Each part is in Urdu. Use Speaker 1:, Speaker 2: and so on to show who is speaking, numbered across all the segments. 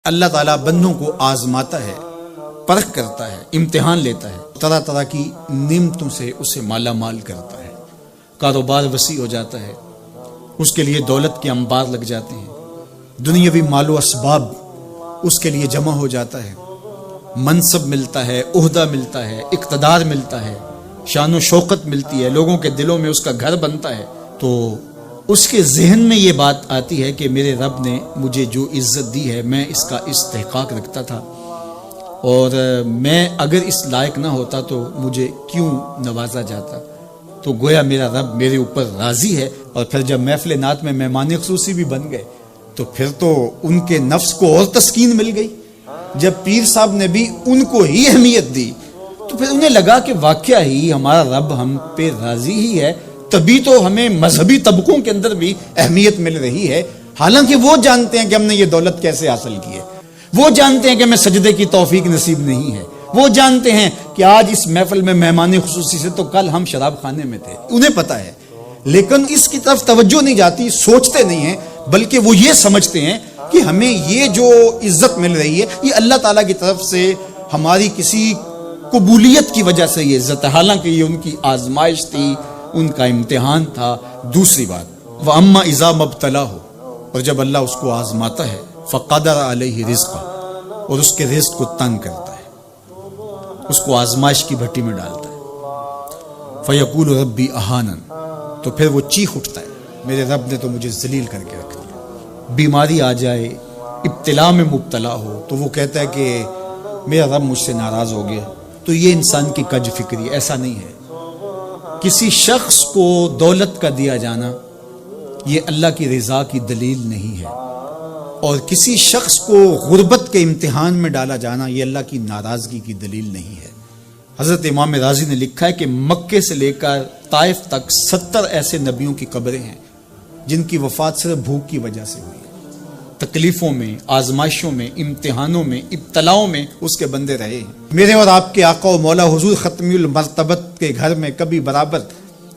Speaker 1: اللہ تعالیٰ بندوں کو آزماتا ہے، پرکھ کرتا ہے، امتحان لیتا ہے، طرح طرح کی نعمتوں سے اسے مالا مال کرتا ہے، کاروبار وسیع ہو جاتا ہے، اس کے لیے دولت کے انبار لگ جاتے ہیں، دنیاوی مال و اسباب اس کے لیے جمع ہو جاتا ہے، منصب ملتا ہے، عہدہ ملتا ہے، اقتدار ملتا ہے، شان و شوکت ملتی ہے، لوگوں کے دلوں میں اس کا گھر بنتا ہے، تو اس کے ذہن میں یہ بات آتی ہے کہ میرے رب نے مجھے جو عزت دی ہے میں اس کا استحقاق رکھتا تھا، اور میں اگر اس لائق نہ ہوتا تو مجھے کیوں نوازا جاتا، تو گویا میرا رب میرے اوپر راضی ہے۔ اور پھر جب محفل نعت میں مہمان خصوصی بھی بن گئے تو پھر تو ان کے نفس کو اور تسکین مل گئی۔ جب پیر صاحب نے بھی ان کو ہی اہمیت دی تو پھر انہیں لگا کہ واقعہ ہی ہمارا رب ہم پہ راضی ہی ہے، تبھی تو ہمیں مذہبی طبقوں کے اندر بھی اہمیت مل رہی ہے، حالانکہ وہ جانتے ہیں کہ ہم نے یہ دولت کیسے حاصل کی ہے، وہ جانتے ہیں کہ ہمیں سجدے کی توفیق نصیب نہیں ہے، وہ جانتے ہیں کہ آج اس محفل میں مہمان خصوصی سے تو کل ہم شراب خانے میں تھے، انہیں پتہ ہے، لیکن اس کی طرف توجہ نہیں جاتی، سوچتے نہیں ہیں، بلکہ وہ یہ سمجھتے ہیں کہ ہمیں یہ جو عزت مل رہی ہے یہ اللہ تعالیٰ کی طرف سے ہماری کسی قبولیت کی وجہ سے یہ عزت ہے، حالانکہ یہ ان کی آزمائش تھی، ان کا امتحان تھا۔ دوسری بات، وَأَمَّا إِذَا مَبْتَلَاهُ، اور جب اللہ اس کو آزماتا ہے، فَقَدَرَ عَلَيْهِ رِزْقًا، اور اس کے رزق کو تنگ کرتا ہے، اس کو آزمائش کی بھٹی میں ڈالتا ہے، فَيَقُولُ رَبِّي أَهَانَنِ، تو پھر وہ چیخ اٹھتا ہے، میرے رب نے تو مجھے ذلیل کر کے رکھ دیا۔ بیماری آ جائے، ابتلا میں مبتلا ہو تو وہ کہتا ہے کہ میرا رب مجھ سے ناراض ہو گیا، تو یہ انسان کی کج فکری، ایسا نہیں ہے۔ کسی شخص کو دولت کا دیا جانا یہ اللہ کی رضا کی دلیل نہیں ہے، اور کسی شخص کو غربت کے امتحان میں ڈالا جانا یہ اللہ کی ناراضگی کی دلیل نہیں ہے۔ حضرت امام رازی نے لکھا ہے کہ مکے سے لے کر طائف تک 70 ایسے نبیوں کی قبریں ہیں جن کی وفات صرف بھوک کی وجہ سے ہوئی، تکلیفوں میں، آزمائشوں میں، امتحانوں میں، ابتلاؤں میں اس کے بندے رہے ہیں۔ میرے اور آپ کے آقا و مولا حضور ختمی المرتبت کے گھر میں کبھی برابر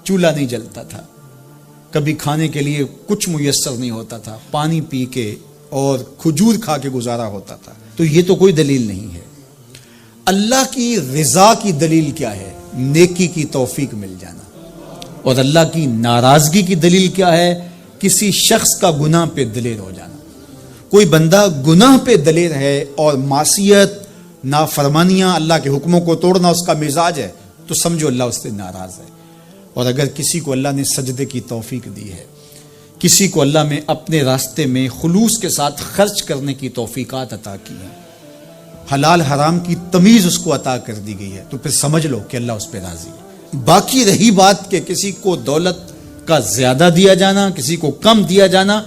Speaker 1: چولہا نہیں جلتا تھا، کبھی کھانے کے لیے کچھ میسر نہیں ہوتا تھا، پانی پی کے اور کھجور کھا کے گزارا ہوتا تھا، تو یہ تو کوئی دلیل نہیں ہے۔ اللہ کی رضا کی دلیل کیا ہے؟ نیکی کی توفیق مل جانا، اور اللہ کی ناراضگی کی دلیل کیا ہے؟ کسی شخص کا گناہ پہ دلیر ہو جانا۔ کوئی بندہ گناہ پہ دلیر ہے اور معصیت، نافرمانیاں، اللہ کے حکموں کو توڑنا اس کا مزاج ہے، تو سمجھو اللہ اس سے ناراض ہے۔ اور اگر کسی کو اللہ نے سجدے کی توفیق دی ہے، کسی کو اللہ نے اپنے راستے میں خلوص کے ساتھ خرچ کرنے کی توفیقات عطا کی ہیں، حلال حرام کی تمیز اس کو عطا کر دی گئی ہے، تو پھر سمجھ لو کہ اللہ اس پہ راضی ہے۔ باقی رہی بات کہ کسی کو دولت کا زیادہ دیا جانا، کسی کو کم دیا جانا،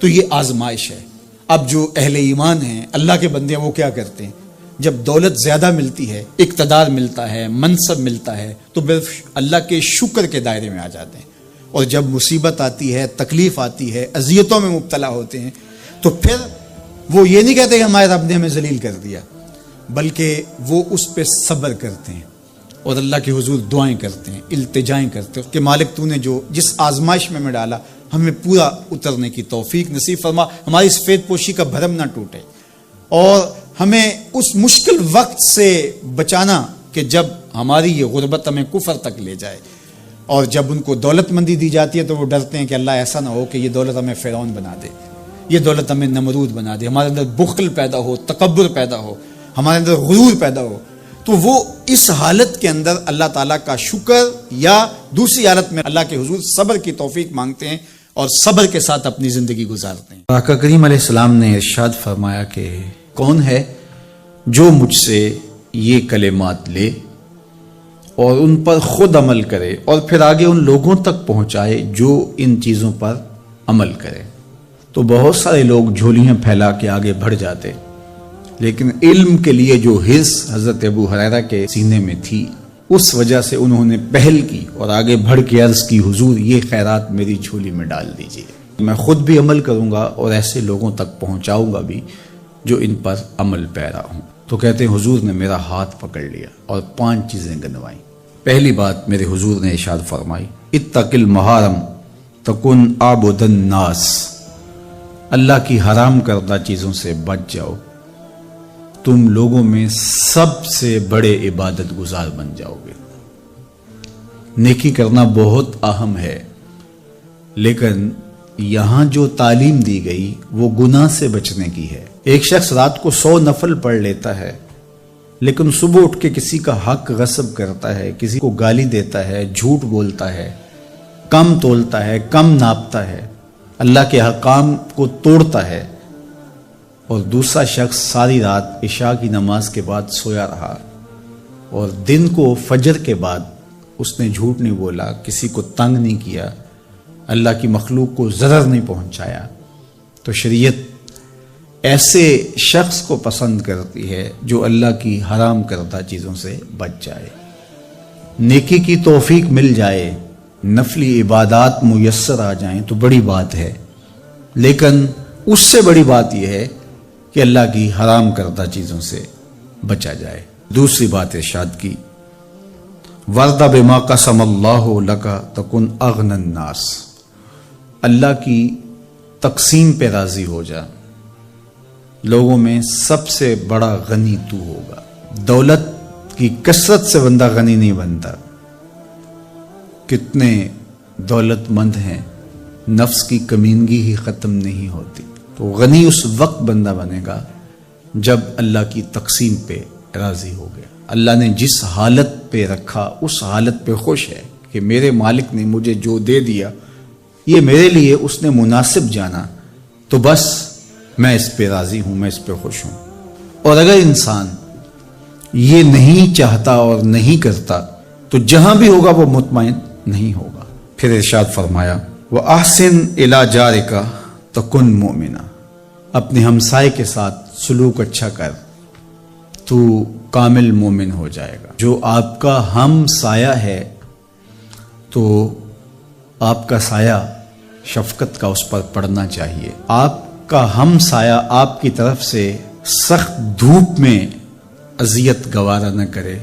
Speaker 1: تو یہ آزمائش ہے۔ اب جو اہل ایمان ہیں، اللہ کے بندے ہیں، وہ کیا کرتے ہیں؟ جب دولت زیادہ ملتی ہے، اقتدار ملتا ہے، منصب ملتا ہے، تو صرف اللہ کے شکر کے دائرے میں آ جاتے ہیں، اور جب مصیبت آتی ہے، تکلیف آتی ہے، اذیتوں میں مبتلا ہوتے ہیں، تو پھر وہ یہ نہیں کہتے کہ ہمارے رب نے ہمیں ذلیل کر دیا، بلکہ وہ اس پہ صبر کرتے ہیں اور اللہ کے حضور دعائیں کرتے ہیں، التجائیں کرتے ہیں کہ مالک تو نے جو جس آزمائش میں ڈالا ہمیں پورا اترنے کی توفیق نصیب فرما، ہماری سفید پوشی کا بھرم نہ ٹوٹے، اور ہمیں اس مشکل وقت سے بچانا کہ جب ہماری یہ غربت ہمیں کفر تک لے جائے، اور جب ان کو دولت مندی دی جاتی ہے تو وہ ڈرتے ہیں کہ اللہ ایسا نہ ہو کہ یہ دولت ہمیں فرعون بنا دے، یہ دولت ہمیں نمرود بنا دے، ہمارے اندر بخل پیدا ہو، تکبر پیدا ہو، ہمارے اندر غرور پیدا ہو، تو وہ اس حالت کے اندر اللہ تعالیٰ کا شکر یا دوسری حالت میں اللہ کے حضور صبر کی توفیق مانگتے ہیں اور صبر کے ساتھ اپنی زندگی گزارتے ہیں۔ آقا کریم علیہ السلام نے ارشاد فرمایا کہ کون ہے جو مجھ سے یہ کلمات لے اور ان پر خود عمل کرے اور پھر آگے ان لوگوں تک پہنچائے جو ان چیزوں پر عمل کرے۔ تو بہت سارے لوگ جھولیاں پھیلا کے آگے بڑھ جاتے، لیکن علم کے لیے جو حرص حضرت ابو ہریرہ کے سینے میں تھی، اس وجہ سے انہوں نے پہل کی اور آگے بڑھ کے عرض کی، حضور یہ خیرات میری جھولی میں ڈال دیجیے، میں خود بھی عمل کروں گا اور ایسے لوگوں تک پہنچاؤں گا بھی جو ان پر عمل پیرا ہوں۔ تو کہتے ہیں حضور نے میرا ہاتھ پکڑ لیا اور 5 چیزیں گنوائیں۔ پہلی بات میرے حضور نے ارشاد فرمائی، اتق المحارم تکن عابد الناس، اللہ کی حرام کردہ چیزوں سے بچ جاؤ تم لوگوں میں سب سے بڑے عبادت گزار بن جاؤ گے۔ نیکی کرنا بہت اہم ہے، لیکن یہاں جو تعلیم دی گئی وہ گناہ سے بچنے کی ہے۔ ایک شخص رات کو 100 نفل پڑھ لیتا ہے، لیکن صبح اٹھ کے کسی کا حق غصب کرتا ہے، کسی کو گالی دیتا ہے، جھوٹ بولتا ہے، کم تولتا ہے، کم ناپتا ہے، اللہ کے حکام کو توڑتا ہے، اور دوسرا شخص ساری رات عشاء کی نماز کے بعد سویا رہا اور دن کو فجر کے بعد اس نے جھوٹ نہیں بولا، کسی کو تنگ نہیں کیا، اللہ کی مخلوق کو ضرر نہیں پہنچایا، تو شریعت ایسے شخص کو پسند کرتی ہے جو اللہ کی حرام کردہ چیزوں سے بچ جائے۔ نیکی کی توفیق مل جائے، نفلی عبادات میسر آ جائیں تو بڑی بات ہے، لیکن اس سے بڑی بات یہ ہے کہ اللہ کی حرام کردہ چیزوں سے بچا جائے۔ دوسری بات ارشاد کی، وَرْضَ بِمَا قَسَمَ اللَّهُ لَكَ تَكُنْ أَغْنَى النَّاسِ، اللہ کی تقسیم پہ راضی ہو جا، لوگوں میں سب سے بڑا غنی تو ہوگا۔ دولت کی کثرت سے بندہ غنی نہیں بنتا، کتنے دولت مند ہیں، نفس کی کمینگی ہی ختم نہیں ہوتی۔ تو غنی اس وقت بندہ بنے گا جب اللہ کی تقسیم پہ راضی ہو گیا، اللہ نے جس حالت پہ رکھا اس حالت پہ خوش ہے کہ میرے مالک نے مجھے جو دے دیا یہ میرے لیے اس نے مناسب جانا، تو بس میں اس پہ راضی ہوں، میں اس پہ خوش ہوں۔ اور اگر انسان یہ نہیں چاہتا اور نہیں کرتا تو جہاں بھی ہوگا وہ مطمئن نہیں ہوگا۔ پھر ارشاد فرمایا، وَأَحْسِنْ إِلَى جَارِكَ تَكُنْ مُؤْمِنًا، اپنے ہمسائے کے ساتھ سلوک اچھا کر تو کامل مومن ہو جائے گا۔ جو آپ کا ہم سایہ ہے تو آپ کا سایہ شفقت کا اس پر پڑنا چاہیے۔ آپ کا ہم سایہ آپ کی طرف سے سخت دھوپ میں اذیت گوارا نہ کرے،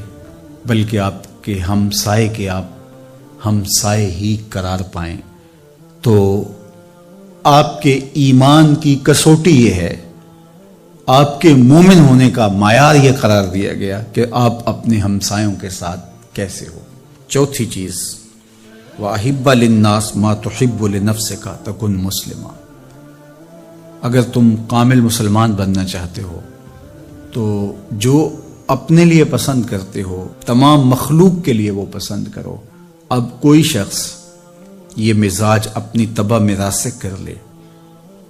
Speaker 1: بلکہ آپ کے ہم سائے کے آپ ہم سائے ہی قرار پائیں، تو آپ کے ایمان کی کسوٹی یہ ہے، آپ کے مومن ہونے کا معیار یہ قرار دیا گیا کہ آپ اپنے ہمسایوں کے ساتھ کیسے ہو۔ چوتھی چیز، وَأَحِبَّ لِلنَّاسِ مَا تُحِبُّ لِنَفْسِكَ تَكُنْ مُسْلِمًا، اگر تم کامل مسلمان بننا چاہتے ہو تو جو اپنے لیے پسند کرتے ہو تمام مخلوق کے لیے وہ پسند کرو۔ اب کوئی شخص یہ مزاج اپنی طبع میں راسخ کر لے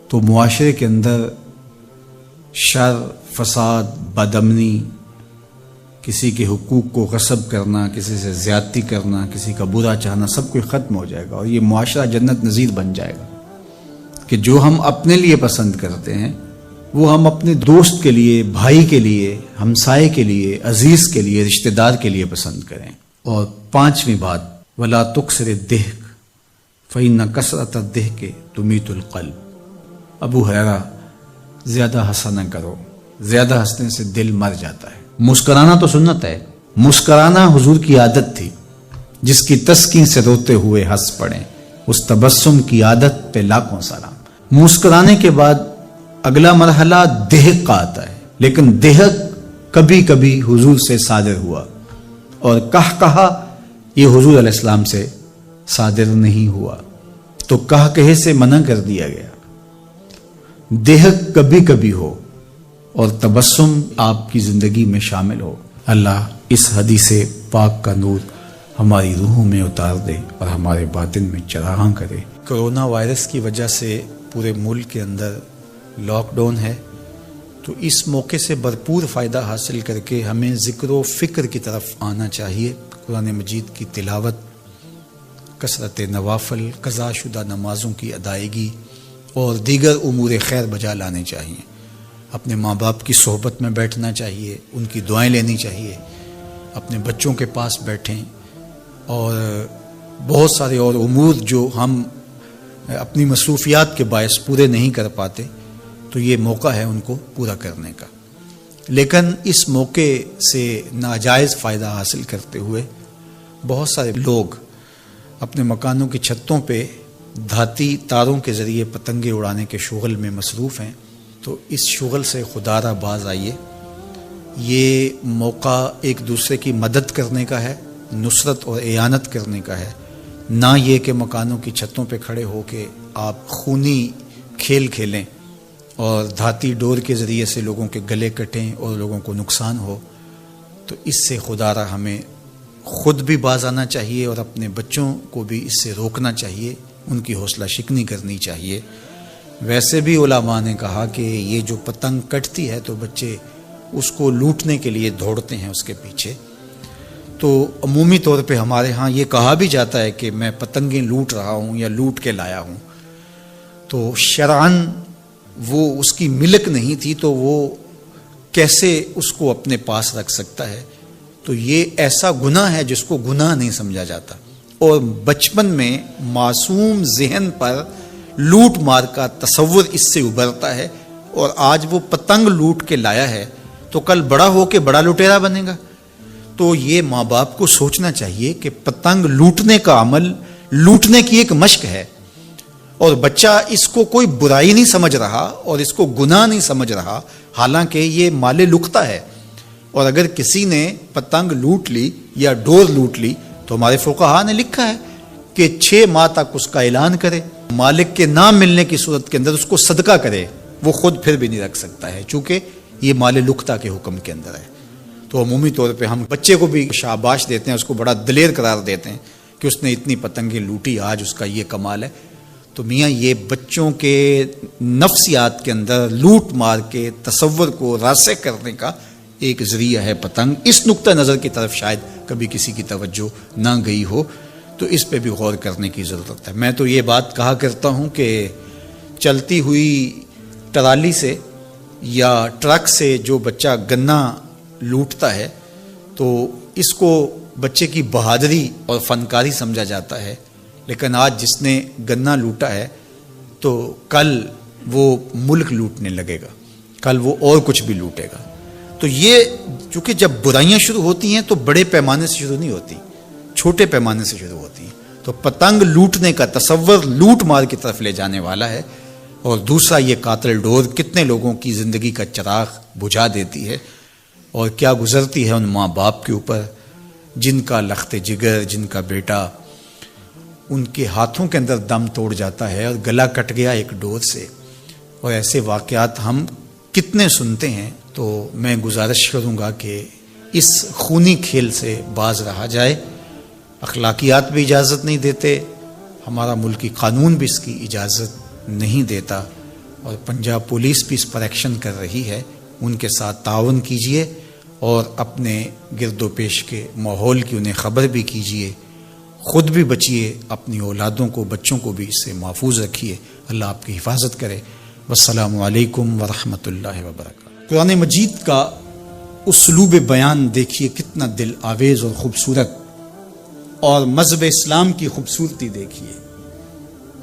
Speaker 1: تو معاشرے کے اندر شر، فساد، بدامنی، کسی کے حقوق کو غصب کرنا، کسی سے زیادتی کرنا، کسی کا برا چاہنا، سب کچھ ختم ہو جائے گا، اور یہ معاشرہ جنت نظیر بن جائے گا کہ جو ہم اپنے لیے پسند کرتے ہیں وہ ہم اپنے دوست کے لیے، بھائی کے لیے، ہمسائے کے لیے، عزیز کے لیے، رشتہ دار کے لیے پسند کریں۔ اور پانچویں بات، وَلَا تُكْثِرِ الضِّحْكَ فَإِنَّ كَثْرَةَ الضِّحْكِ تُمِيتُ الْقَلْبَ، ابو ہریرہ، زیادہ ہنسا نہ کرو، زیادہ ہنسنے سے دل مر جاتا ہے۔ مسکرانا تو سنت ہے، مسکرانا حضور کی عادت تھی، جس کی تسکین سے روتے ہوئے ہنس پڑیں، اس تبسم کی عادت پہ لاکھوں سلام۔ مسکرانے کے بعد اگلا مرحلہ دہک کا آتا ہے، لیکن دہک کبھی کبھی حضور سے صادر ہوا، اور کہا یہ حضور علیہ السلام سے صادر نہیں ہوا، تو کہے سے منع کر دیا گیا۔ دہک کبھی کبھی ہو اور تبسم آپ کی زندگی میں شامل ہو۔ اللہ اس حدیث پاک کا نور ہماری روحوں میں اتار دے اور ہمارے باطن میں چراغاں کرے۔ کرونا وائرس کی وجہ سے پورے ملک کے اندر لاک ڈاؤن ہے، تو اس موقع سے بھرپور فائدہ حاصل کر کے ہمیں ذکر و فکر کی طرف آنا چاہیے۔ قرآن مجید کی تلاوت، کثرت نوافل، قضا شدہ نمازوں کی ادائیگی اور دیگر امور خیر بجا لانے چاہیے۔ اپنے ماں باپ کی صحبت میں بیٹھنا چاہیے، ان کی دعائیں لینی چاہیے، اپنے بچوں کے پاس بیٹھیں، اور بہت سارے اور امور جو ہم اپنی مصروفیات کے باعث پورے نہیں کر پاتے، تو یہ موقع ہے ان کو پورا کرنے کا۔ لیکن اس موقع سے ناجائز فائدہ حاصل کرتے ہوئے بہت سارے لوگ اپنے مکانوں کی چھتوں پہ دھاتی تاروں کے ذریعے پتنگیں اڑانے کے شغل میں مصروف ہیں، تو اس شغل سے خدا را باز آئیے یہ موقع ایک دوسرے کی مدد کرنے کا ہے، نصرت اور اعانت کرنے کا ہے، نہ یہ کہ مکانوں کی چھتوں پہ کھڑے ہو کے آپ خونی کھیل کھیلیں اور دھاتی ڈور کے ذریعے سے لوگوں کے گلے کٹیں اور لوگوں کو نقصان ہو۔ تو اس سے خدا را ہمیں خود بھی باز آنا چاہیے اور اپنے بچوں کو بھی اس سے روکنا چاہیے، ان کی حوصلہ شکنی کرنی چاہیے۔ ویسے بھی علماء نے کہا کہ یہ جو پتنگ کٹتی ہے تو بچے اس کو لوٹنے کے لیے دوڑتے ہیں اس کے پیچھے۔ تو عمومی طور پہ ہمارے ہاں یہ کہا بھی جاتا ہے کہ میں پتنگیں لوٹ رہا ہوں یا لوٹ کے لایا ہوں، تو شرعاً وہ اس کی ملک نہیں تھی تو وہ کیسے اس کو اپنے پاس رکھ سکتا ہے؟ تو یہ ایسا گناہ ہے جس کو گناہ نہیں سمجھا جاتا، اور بچپن میں معصوم ذہن پر لوٹ مار کا تصور اس سے ابھرتا ہے، اور آج وہ پتنگ لوٹ کے لایا ہے تو کل بڑا ہو کے بڑا لٹیرا بنے گا۔ تو یہ ماں باپ کو سوچنا چاہیے کہ پتنگ لوٹنے کا عمل لوٹنے کی ایک مشق ہے، اور بچہ اس کو کوئی برائی نہیں سمجھ رہا اور اس کو گناہ نہیں سمجھ رہا، حالانکہ یہ مال لقطہ ہے۔ اور اگر کسی نے پتنگ لوٹ لی یا ڈور لوٹ لی تو ہمارے فقہا نے لکھا ہے کہ 6 ماہ تک اس کا اعلان کرے، مالک کے نہ ملنے کی صورت کے اندر اس کو صدقہ کرے، وہ خود پھر بھی نہیں رکھ سکتا ہے چونکہ یہ مال لقطہ کے حکم کے اندر ہے۔ تو عمومی طور پہ ہم بچے کو بھی شاباش دیتے ہیں، اس کو بڑا دلیر قرار دیتے ہیں کہ اس نے اتنی پتنگیں لوٹی، آج اس کا یہ کمال ہے۔ تو میاں یہ بچوں کے نفسیات کے اندر لوٹ مار کے تصور کو راسخ کرنے کا ایک ذریعہ ہے پتنگ۔ اس نقطہ نظر کی طرف شاید کبھی کسی کی توجہ نہ گئی ہو، تو اس پہ بھی غور کرنے کی ضرورت ہے۔ میں تو یہ بات کہا کرتا ہوں کہ چلتی ہوئی ٹرالی سے یا ٹرک سے جو بچہ گنا لوٹتا ہے تو اس کو بچے کی بہادری اور فنکاری سمجھا جاتا ہے، لیکن آج جس نے گنا لوٹا ہے تو کل وہ ملک لوٹنے لگے گا، کل وہ اور کچھ بھی لوٹے گا۔ تو یہ چونکہ جب برائیاں شروع ہوتی ہیں تو بڑے پیمانے سے شروع نہیں ہوتی، چھوٹے پیمانے سے شروع ہوتی ہیں۔ تو پتنگ لوٹنے کا تصور لوٹ مار کی طرف لے جانے والا ہے، اور دوسرا یہ قاتل ڈور کتنے لوگوں کی زندگی کا چراغ بجھا دیتی ہے، اور کیا گزرتی ہے ان ماں باپ کے اوپر جن کا لخت جگر، جن کا بیٹا ان کے ہاتھوں کے اندر دم توڑ جاتا ہے اور گلا کٹ گیا ایک ڈور سے۔ اور ایسے واقعات ہم کتنے سنتے ہیں۔ تو میں گزارش کروں گا کہ اس خونی کھیل سے باز رہا جائے۔ اخلاقیات بھی اجازت نہیں دیتے، ہمارا ملکی قانون بھی اس کی اجازت نہیں دیتا، اور پنجاب پولیس بھی اس پر ایکشن کر رہی ہے۔ ان کے ساتھ تعاون کیجئے اور اپنے گرد و پیش کے ماحول کی انہیں خبر بھی کیجئے، خود بھی بچیے، اپنی اولادوں کو، بچوں کو بھی اس سے محفوظ رکھیے۔ اللہ آپ کی حفاظت کرے۔ والسلام علیکم ورحمۃ اللہ وبرکاتہ۔ قرآن مجید کا اسلوب بیان دیکھیے کتنا دل آویز اور خوبصورت، اور مذہب اسلام کی خوبصورتی دیکھیے۔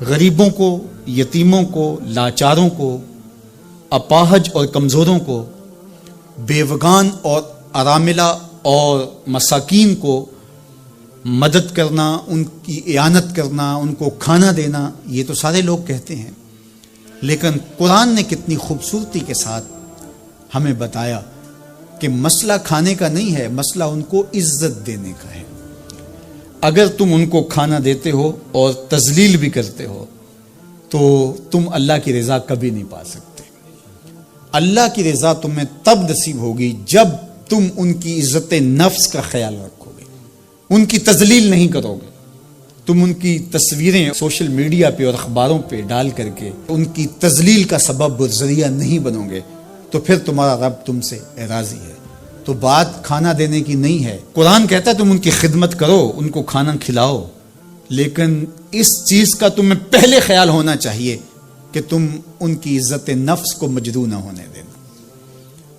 Speaker 1: غریبوں کو، یتیموں کو، لاچاروں کو، اپاہج اور کمزوروں کو، بیوگان اور اراملہ اور مساکین کو مدد کرنا، ان کی اعانت کرنا، ان کو کھانا دینا، یہ تو سارے لوگ کہتے ہیں، لیکن قرآن نے کتنی خوبصورتی کے ساتھ ہمیں بتایا کہ مسئلہ کھانے کا نہیں ہے، مسئلہ ان کو عزت دینے کا ہے۔ اگر تم ان کو کھانا دیتے ہو اور تذلیل بھی کرتے ہو تو تم اللہ کی رضا کبھی نہیں پا سکتے۔ اللہ کی رضا تمہیں تب نصیب ہوگی جب تم ان کی عزت نفس کا خیال رکھو گے، ان کی تذلیل نہیں کرو گے۔ تم ان کی تصویریں سوشل میڈیا پہ اور اخباروں پہ ڈال کر کے ان کی تذلیل کا سبب اور ذریعہ نہیں بنو گے تو پھر تمہارا رب تم سے راضی ہے۔ تو بات کھانا دینے کی نہیں ہے، قرآن کہتا ہے تم ان کی خدمت کرو، ان کو کھانا کھلاؤ، لیکن اس چیز کا تمہیں پہلے خیال ہونا چاہیے کہ تم ان کی عزت نفس کو مجروح نہ ہونے دینا۔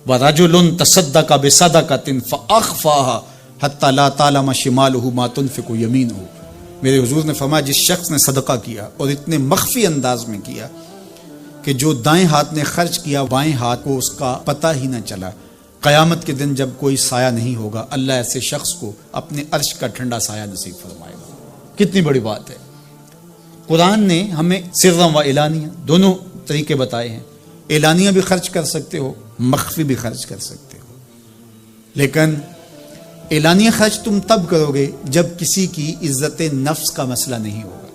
Speaker 1: وَرَجُلٌ تَصَدَّقَ بِصَدَقَةٍ فَأَخْفَاهَا حَتَّى لَا تَعْلَمَ شِمَالُهُ مَا تُنْفِقُ يَمِينُهُ۔ میرے حضور نے فرمایا جس شخص نے صدقہ کیا اور اتنے مخفی انداز میں کیا کہ جو دائیں ہاتھ نے خرچ کیا بائیں ہاتھ کو اس کا پتہ ہی نہ چلا، قیامت کے دن جب کوئی سایہ نہیں ہوگا اللہ ایسے شخص کو اپنے عرش کا ٹھنڈا سایہ نصیب فرمائے گا۔ کتنی بڑی بات ہے۔ قرآن نے ہمیں سرًا و اعلانیہ دونوں طریقے بتائے ہیں۔ اعلانیہ بھی خرچ کر سکتے ہو، مخفی بھی خرچ کر سکتے ہو۔ لیکن اعلانیہ خرچ تم تب کرو گے جب کسی کی عزت نفس کا مسئلہ نہیں ہوگا.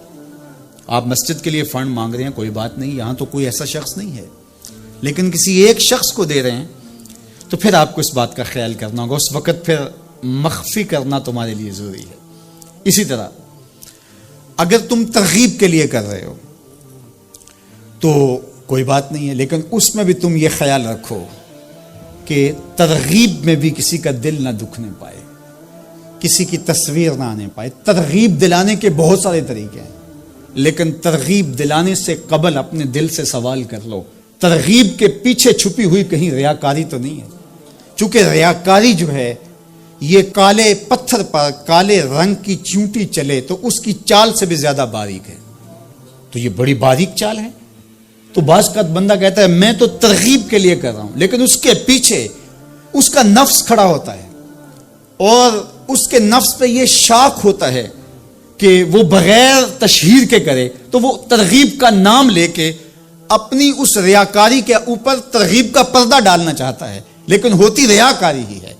Speaker 1: آپ مسجد کے لیے فنڈ مانگ رہے ہیں، کوئی بات نہیں، یہاں تو کوئی ایسا شخص نہیں ہے، لیکن کسی ایک شخص کو دے رہے ہیں تو پھر آپ کو اس بات کا خیال کرنا ہوگا. اس وقت پھر مخفی کرنا تمہارے لیے ضروری ہے. اسی طرح اگر تم ترغیب کے لیے کر رہے ہو تو کوئی بات نہیں ہے، لیکن اس میں بھی تم یہ خیال رکھو کہ ترغیب میں بھی کسی کا دل نہ دکھنے پائے، کسی کی تصویر نہ آنے پائے. ترغیب دلانے کے بہت سارے طریقے ہیں، لیکن ترغیب دلانے سے قبل اپنے دل سے سوال کر لو ترغیب کے پیچھے چھپی ہوئی کہیں ریاکاری تو نہیں ہے. چونکہ ریاکاری جو ہے یہ کالے پتھر پر کالے رنگ کی چونٹی چلے تو اس کی چال سے بھی زیادہ باریک ہے. تو یہ بڑی باریک چال ہے. تو بعض کا بندہ کہتا ہے میں تو ترغیب کے لیے کر رہا ہوں، لیکن اس کے پیچھے اس کا نفس کھڑا ہوتا ہے اور اس کے نفس پہ یہ شاک ہوتا ہے کہ وہ بغیر تشہیر کے کرے، تو وہ ترغیب کا نام لے کے اپنی اس ریاکاری کے اوپر ترغیب کا پردہ ڈالنا چاہتا ہے، لیکن ہوتی ریاکاری ہی ہے.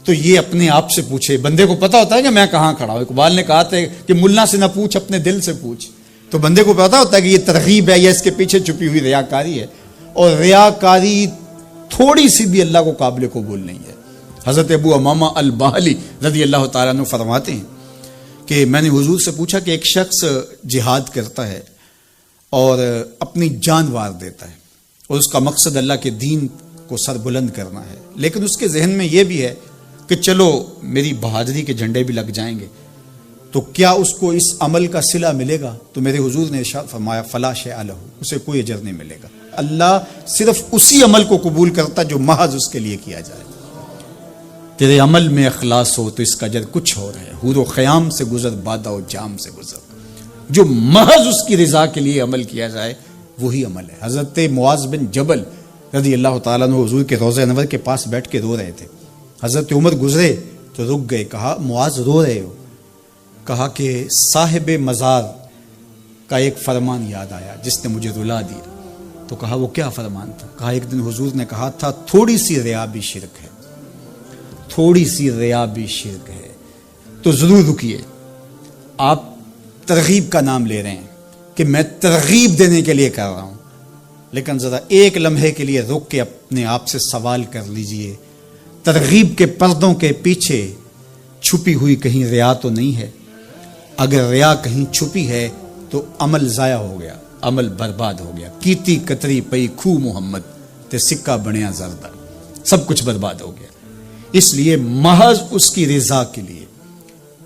Speaker 1: تو یہ اپنے آپ سے پوچھے. بندے کو پتا ہوتا ہے کہ میں کہاں کھڑا ہوں. اقبال نے کہا تھا کہ ملا سے نہ پوچھ اپنے دل سے پوچھ. تو بندے کو پتا ہوتا ہے کہ یہ ترغیب ہے یا اس کے پیچھے چھپی ہوئی ریاکاری ہے، اور ریاکاری تھوڑی سی بھی اللہ کو قابل قبول نہیں ہے. حضرت ابو امامہ الباہلی رضی اللہ تعالیٰ عنہ فرماتے ہیں کہ میں نے حضور سے پوچھا کہ ایک شخص جہاد کرتا ہے اور اپنی جان وار دیتا ہے اور اس کا مقصد اللہ کے دین کو سر بلند کرنا ہے، لیکن اس کے ذہن میں یہ بھی ہے کہ چلو میری بہادری کے جھنڈے بھی لگ جائیں گے، تو کیا اس کو اس عمل کا صلہ ملے گا؟ تو میرے حضور نے ارشاد فرمایا فلا شیء لہ، اسے کوئی اجر نہیں ملے گا. اللہ صرف اسی عمل کو قبول کرتا جو محض اس کے لیے کیا جائے. تیرے عمل میں اخلاص ہو تو اس کا اجر کچھ اور ہے. حور و خیام سے گزر، بادہ و جام سے گزر. جو محض اس کی رضا کے لیے عمل کیا جائے وہی عمل ہے. حضرت معاذ بن جبل رضی اللہ تعالیٰ عنہ حضور کے روضہ انور کے پاس بیٹھ کے رو رہے تھے. حضرت عمر گزرے تو رک گئے. کہا معاذ رو رہے ہو؟ کہا کہ صاحب مزار کا ایک فرمان یاد آیا جس نے مجھے رلا دیا. تو کہا وہ کیا فرمان تھا؟ کہا ایک دن حضور نے کہا تھا تھوڑی سی ریا بھی شرک ہے، تھوڑی سی ریا بھی شرک ہے. تو ضرور رکیے. آپ ترغیب کا نام لے رہے ہیں کہ میں ترغیب دینے کے لیے کر رہا ہوں، لیکن ذرا ایک لمحے کے لیے رک کے اپنے آپ سے سوال کر لیجئے ترغیب کے پردوں کے پیچھے چھپی ہوئی کہیں ریا تو نہیں ہے؟ اگر ریا کہیں چھپی ہے تو عمل ضائع ہو گیا، عمل برباد ہو گیا. کیتی کتری پئی کھو محمد تے سکہ بنیا زردہ، سب کچھ برباد ہو گیا. اس لیے محض اس کی رضا کے لیے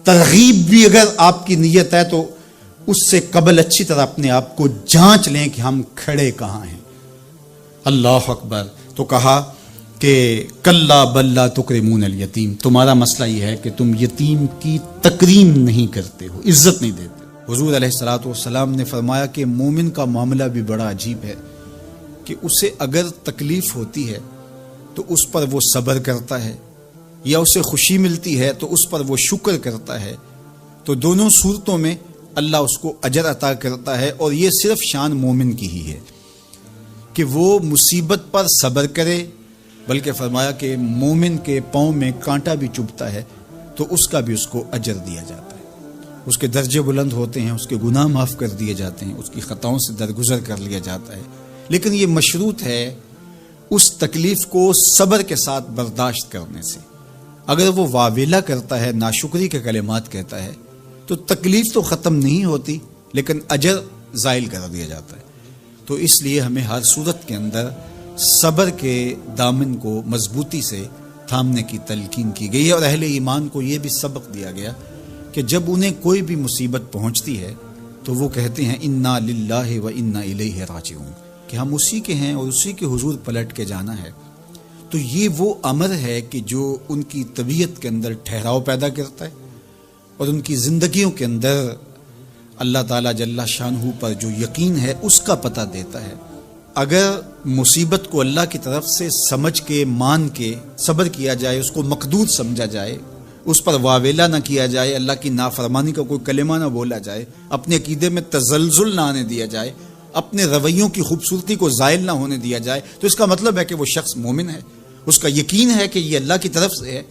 Speaker 1: ترغیب بھی اگر آپ کی نیت ہے تو اس سے قبل اچھی طرح اپنے آپ کو جانچ لیں کہ ہم کھڑے کہاں ہیں. اللہ اکبر. تو کہا کہ کلا بل لا تکرمون الیتیم، تمہارا مسئلہ یہ ہے کہ تم یتیم کی تکریم نہیں کرتے ہو، عزت نہیں دیتے. حضور علیہ الصلوۃ والسلام نے فرمایا کہ مومن کا معاملہ بھی بڑا عجیب ہے کہ اسے اگر تکلیف ہوتی ہے تو اس پر وہ صبر کرتا ہے، یا اسے خوشی ملتی ہے تو اس پر وہ شکر کرتا ہے. تو دونوں صورتوں میں اللہ اس کو اجر عطا کرتا ہے. اور یہ صرف شان مومن کی ہی ہے کہ وہ مصیبت پر صبر کرے، بلکہ فرمایا کہ مومن کے پاؤں میں کانٹا بھی چبھتا ہے تو اس کا بھی اس کو اجر دیا جاتا ہے. اس کے درجے بلند ہوتے ہیں، اس کے گناہ معاف کر دیے جاتے ہیں، اس کی خطاؤں سے درگزر کر لیا جاتا ہے. لیکن یہ مشروط ہے اس تکلیف کو صبر کے ساتھ برداشت کرنے سے. اگر وہ واویلا کرتا ہے، ناشکری کے کلمات کہتا ہے، تو تکلیف تو ختم نہیں ہوتی لیکن اجر زائل کر دیا جاتا ہے. تو اس لیے ہمیں ہر صورت کے اندر صبر کے دامن کو مضبوطی سے تھامنے کی تلقین کی گئی ہے. اور اہل ایمان کو یہ بھی سبق دیا گیا کہ جب انہیں کوئی بھی مصیبت پہنچتی ہے تو وہ کہتے ہیں انا للہ و انا الیہ راجعون، کہ ہم اسی کے ہیں اور اسی کے حضور پلٹ کے جانا ہے. تو یہ وہ امر ہے کہ جو ان کی طبیعت کے اندر ٹھہراؤ پیدا کرتا ہے اور ان کی زندگیوں کے اندر اللہ تعالیٰ جل شانہ پر جو یقین ہے اس کا پتہ دیتا ہے. اگر مصیبت کو اللہ کی طرف سے سمجھ کے مان کے صبر کیا جائے، اس کو مقدور سمجھا جائے، اس پر واویلا نہ کیا جائے، اللہ کی نافرمانی کا کوئی کلمہ نہ بولا جائے، اپنے عقیدے میں تزلزل نہ آنے دیا جائے، اپنے رویوں کی خوبصورتی کو زائل نہ ہونے دیا جائے، تو اس کا مطلب ہے کہ وہ شخص مومن ہے. اس کا یقین ہے کہ یہ اللہ کی طرف سے ہے،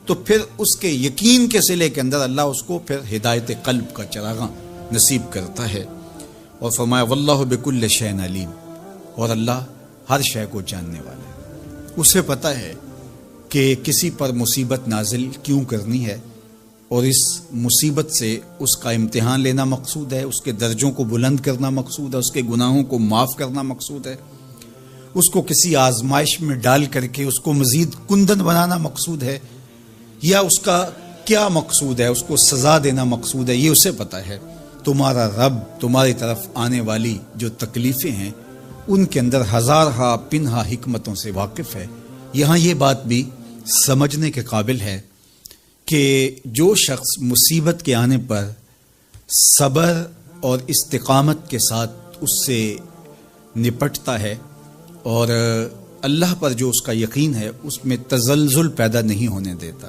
Speaker 1: تو پھر اس کے یقین کے صلے کے اندر اللہ اس کو پھر ہدایت قلب کا چراغاں نصیب کرتا ہے۔ اور فرمایا واللہ بکل شیء علیم، اور اللہ ہر شے کو جاننے والا ہے، اسے پتہ ہے کہ کسی پر مصیبت نازل کیوں کرنی ہے، اور اس مصیبت سے اس کا امتحان لینا مقصود ہے، اس کے درجوں کو بلند کرنا مقصود ہے، اس کے گناہوں کو معاف کرنا مقصود ہے، اس کو کسی آزمائش میں ڈال کر کے اس کو مزید کندن بنانا مقصود ہے، یا اس کا کیا مقصود ہے، اس کو سزا دینا مقصود ہے، یہ اسے پتہ ہے۔ تمہارا رب تمہاری طرف آنے والی جو تکلیفیں ہیں ان کے اندر ہزارہا پنہا حکمتوں سے واقف ہے۔ یہاں یہ بات بھی سمجھنے کے قابل ہے کہ جو شخص مصیبت کے آنے پر صبر اور استقامت کے ساتھ اس سے نپٹتا ہے اور اللہ پر جو اس کا یقین ہے اس میں تزلزل پیدا نہیں ہونے دیتا،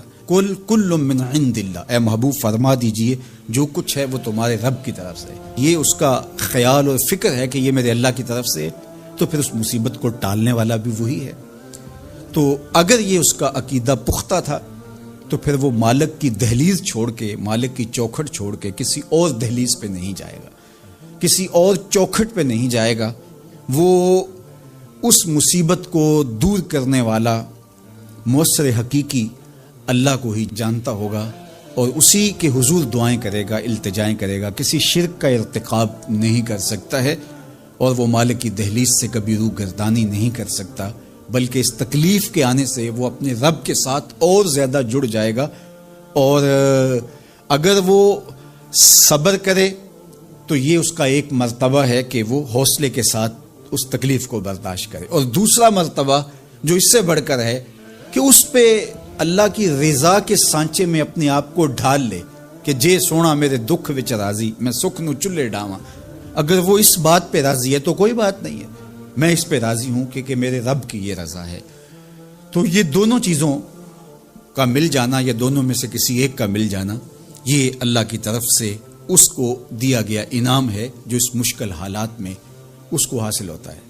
Speaker 1: کل من عند اللہ، اے محبوب فرما دیجئے جو کچھ ہے وہ تمہارے رب کی طرف سے، یہ اس کا خیال اور فکر ہے کہ یہ میرے اللہ کی طرف سے، تو پھر اس مصیبت کو ٹالنے والا بھی وہی ہے۔ تو اگر یہ اس کا عقیدہ پختہ تھا تو پھر وہ مالک کی دہلیز چھوڑ کے، مالک کی چوکھٹ چھوڑ کے کسی اور دہلیز پہ نہیں جائے گا، کسی اور چوکھٹ پہ نہیں جائے گا، وہ اس مصیبت کو دور کرنے والا مؤثر حقیقی اللہ کو ہی جانتا ہوگا اور اسی کے حضور دعائیں کرے گا، التجائیں کرے گا، کسی شرک کا ارتکاب نہیں کر سکتا ہے، اور وہ مالک کی دہلیز سے کبھی روح گردانی نہیں کر سکتا، بلکہ اس تکلیف کے آنے سے وہ اپنے رب کے ساتھ اور زیادہ جڑ جائے گا، اور اگر وہ صبر کرے تو یہ اس کا ایک مرتبہ ہے کہ وہ حوصلے کے ساتھ اس تکلیف کو برداشت کرے، اور دوسرا مرتبہ جو اس سے بڑھ کر ہے کہ اس پہ اللہ کی رضا کے سانچے میں اپنے آپ کو ڈھال لے کہ جے سونا میرے دکھ وچ راضی، میں سکھ نو چلے ڈاواں۔ اگر وہ اس بات پہ راضی ہے تو کوئی بات نہیں ہے، میں اس پہ راضی ہوں کہ میرے رب کی یہ رضا ہے۔ تو یہ دونوں چیزوں کا مل جانا یا دونوں میں سے کسی ایک کا مل جانا، یہ اللہ کی طرف سے اس کو دیا گیا انعام ہے جو اس مشکل حالات میں اس کو حاصل ہوتا ہے۔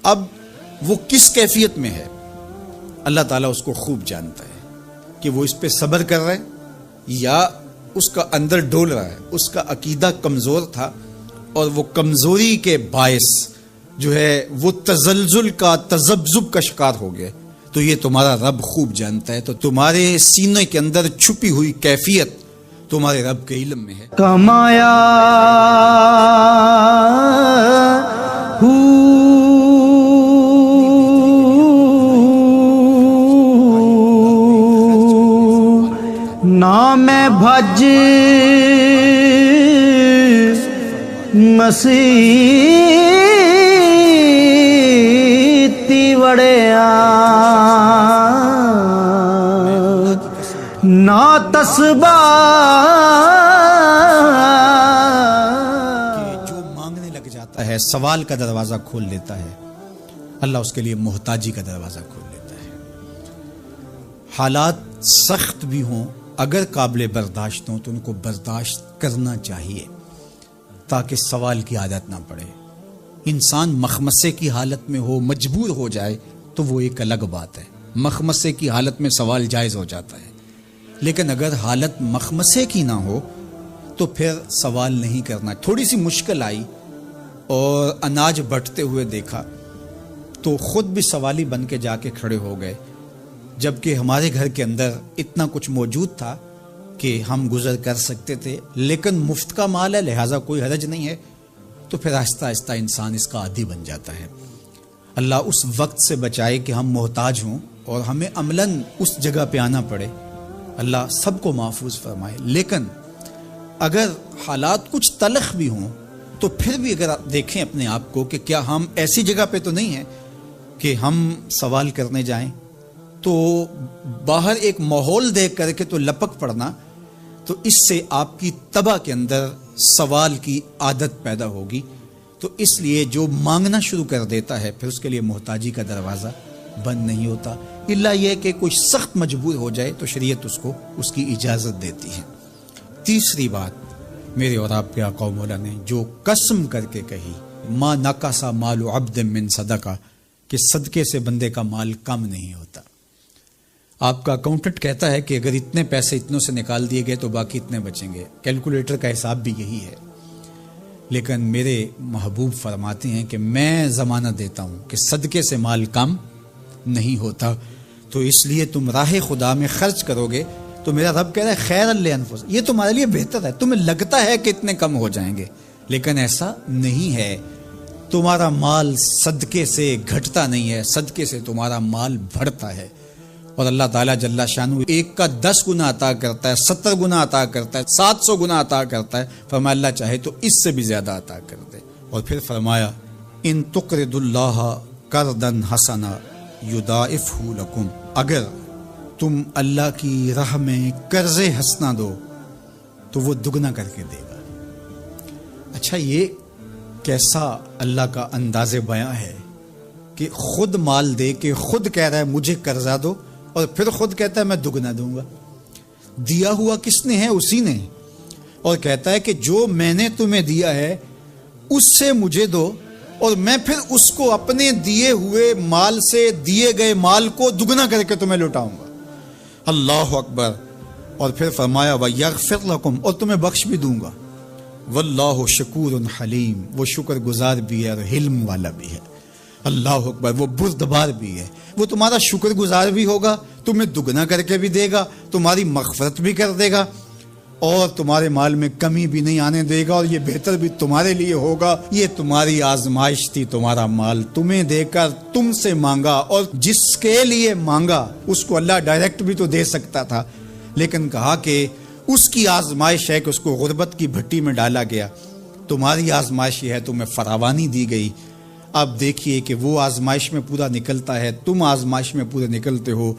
Speaker 1: اب وہ کس کیفیت میں ہے اللہ تعالیٰ اس کو خوب جانتا ہے کہ وہ اس پہ صبر کر رہا ہے یا اس کا اندر ڈول رہا ہے، اس کا عقیدہ کمزور تھا اور وہ کمزوری کے باعث جو ہے وہ تزلزل کا، تذبذب کا شکار ہو گیا، تو یہ تمہارا رب خوب جانتا ہے۔ تو تمہارے سینے کے اندر چھپی ہوئی کیفیت تمہارے رب کے علم میں ہے۔
Speaker 2: کمایا نام بھج مسیتی وڑیا نا تسبا
Speaker 1: جو مانگنے لگ جاتا ہے، سوال کا دروازہ کھول دیتا ہے، اللہ اس کے لیے محتاجی کا دروازہ کھول دیتا ہے۔ حالات سخت بھی ہوں، اگر قابل برداشت ہوں تو ان کو برداشت کرنا چاہیے تاکہ سوال کی عادت نہ پڑے۔ انسان مخمصے کی حالت میں ہو، مجبور ہو جائے تو وہ ایک الگ بات ہے، مخمصے کی حالت میں سوال جائز ہو جاتا ہے، لیکن اگر حالت مخمصے کی نہ ہو تو پھر سوال نہیں کرنا۔ تھوڑی سی مشکل آئی اور اناج بٹتے ہوئے دیکھا تو خود بھی سوالی بن کے جا کے کھڑے ہو گئے، جبکہ ہمارے گھر کے اندر اتنا کچھ موجود تھا کہ ہم گزر کر سکتے تھے، لیکن مفت کا مال ہے لہٰذا کوئی حرج نہیں ہے، تو پھر آہستہ آہستہ انسان اس کا عادی بن جاتا ہے۔ اللہ اس وقت سے بچائے کہ ہم محتاج ہوں اور ہمیں عملاً اس جگہ پہ آنا پڑے، اللہ سب کو محفوظ فرمائے۔ لیکن اگر حالات کچھ تلخ بھی ہوں تو پھر بھی اگر آپ دیکھیں اپنے آپ کو کہ کیا ہم ایسی جگہ پہ تو نہیں ہیں کہ ہم سوال کرنے جائیں، تو باہر ایک ماحول دیکھ کر کے تو لپک پڑنا، تو اس سے آپ کی طبع کے اندر سوال کی عادت پیدا ہوگی۔ تو اس لیے جو مانگنا شروع کر دیتا ہے پھر اس کے لیے محتاجی کا دروازہ بند نہیں ہوتا، الا یہ کہ کوئی سخت مجبور ہو جائے تو شریعت اس کو اس کی اجازت دیتی ہے۔ تیسری بات میرے اور آپ کے آقا و مولا نے جو قسم کر کے کہی، ما نقص مال عبد من صدقہ، کہ صدقے سے بندے کا مال کم نہیں ہوتا۔ آپ کا اکاؤنٹنٹ کہتا ہے کہ اگر اتنے پیسے اتنوں سے نکال دیے گئے تو باقی اتنے بچیں گے، کیلکولیٹر کا حساب بھی یہی ہے، لیکن میرے محبوب فرماتے ہیں کہ میں ضمانت دیتا ہوں کہ صدقے سے مال کم نہیں ہوتا، تو اس لیے تم راہ خدا میں خرچ کرو گے تو میرا رب کہہ رہا ہے خیر لانفس، یہ تمہارے لیے بہتر ہے، تمہیں لگتا ہے کہ اتنے کم ہو جائیں گے لیکن ایسا نہیں ہے، تمہارا مال صدقے سے گھٹتا نہیں ہے، صدقے سے تمہارا مال بڑھتا ہے، اور اللہ تعالیٰ جل شانہ ایک کا 10 گنا عطا کرتا ہے، 70 گنا عطا کرتا ہے، 700 گنا عطا کرتا ہے، فرمایا اللہ چاہے تو اس سے بھی زیادہ عطا کر دے، اور پھر فرمایا ان تقرضوا اللہ قرضا حسنا یضاعفہ لکم، اگر تم اللہ کی راہ میں قرض حسنا دو تو وہ دگنا کر کے دے گا۔ اچھا، یہ کیسا اللہ کا انداز بیاں ہے کہ خود مال دے کے خود کہہ رہا ہے مجھے قرضہ دو، اور پھر خود کہتا ہے میں دگنا دوں گا۔ دیا ہوا کس نے ہے؟ اسی نے، اور کہتا ہے کہ جو میں نے تمہیں دیا ہے اس سے مجھے دو، اور میں پھر اس کو اپنے دیے ہوئے مال سے دیے گئے مال کو دگنا کر کے تمہیں لوٹاؤں گا۔ اللہ اکبر، اور پھر فرمایا وَيَغْفِرْ لَكُمْ، اور تمہیں بخش بھی دوں گا۔ واللہ شکور حلیم، وہ شکر گزار بھی ہے اور حلم والا بھی ہے۔ اللہ اکبر، وہ بردبار بھی ہے، وہ تمہارا شکر گزار بھی ہوگا، تمہیں دگنا کر کے بھی دے گا، تمہاری مغفرت بھی کر دے گا، اور تمہارے مال میں کمی بھی نہیں آنے دے گا، اور یہ بہتر بھی تمہارے لیے ہوگا۔ یہ تمہاری آزمائش تھی، تمہارا مال تمہیں دے کر تم سے مانگا، اور جس کے لیے مانگا اس کو اللہ ڈائریکٹ بھی تو دے سکتا تھا، لیکن کہا کہ اس کی آزمائش ہے کہ اس کو غربت کی بھٹی میں ڈالا گیا، تمہاری آزمائش یہ ہے تمہیں فراوانی دی گئی۔ اب دیکھیے کہ وہ آزمائش میں پورا نکلتا ہے، تم آزمائش میں پورے نکلتے ہو،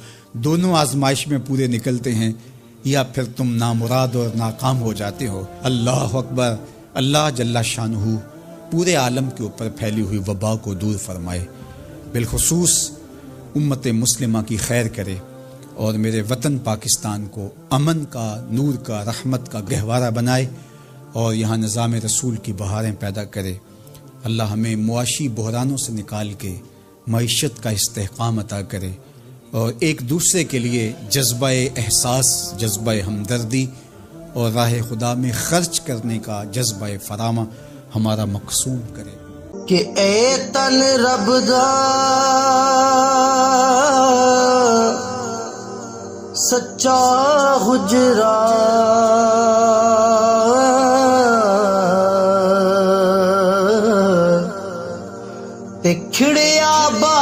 Speaker 1: دونوں آزمائش میں پورے نکلتے ہیں، یا پھر تم نامراد اور ناکام ہو جاتے ہو۔ اللہ اکبر، اللہ جل شانہ پورے عالم کے اوپر پھیلی ہوئی وبا کو دور فرمائے، بالخصوص امت مسلمہ کی خیر کرے، اور میرے وطن پاکستان کو امن کا، نور کا، رحمت کا گہوارہ بنائے، اور یہاں نظام رسول کی بہاریں پیدا کرے۔ اللہ ہمیں معاشی بحرانوں سے نکال کے معیشت کا استحکام عطا کرے، اور ایک دوسرے کے لیے جذبہ احساس، جذبہ ہمدردی اور راہ خدا میں خرچ کرنے کا جذبہ فراما ہمارا مقصود کرے۔
Speaker 2: کہ اے تن رب دا سچا حجرا، تے کھڑیا باغ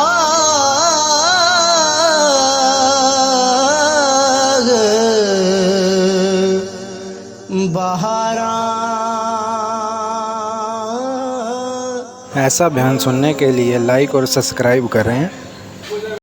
Speaker 2: بہاراں۔
Speaker 3: ایسا بیان سننے کے لیے لائک اور سبسکرائب کریں۔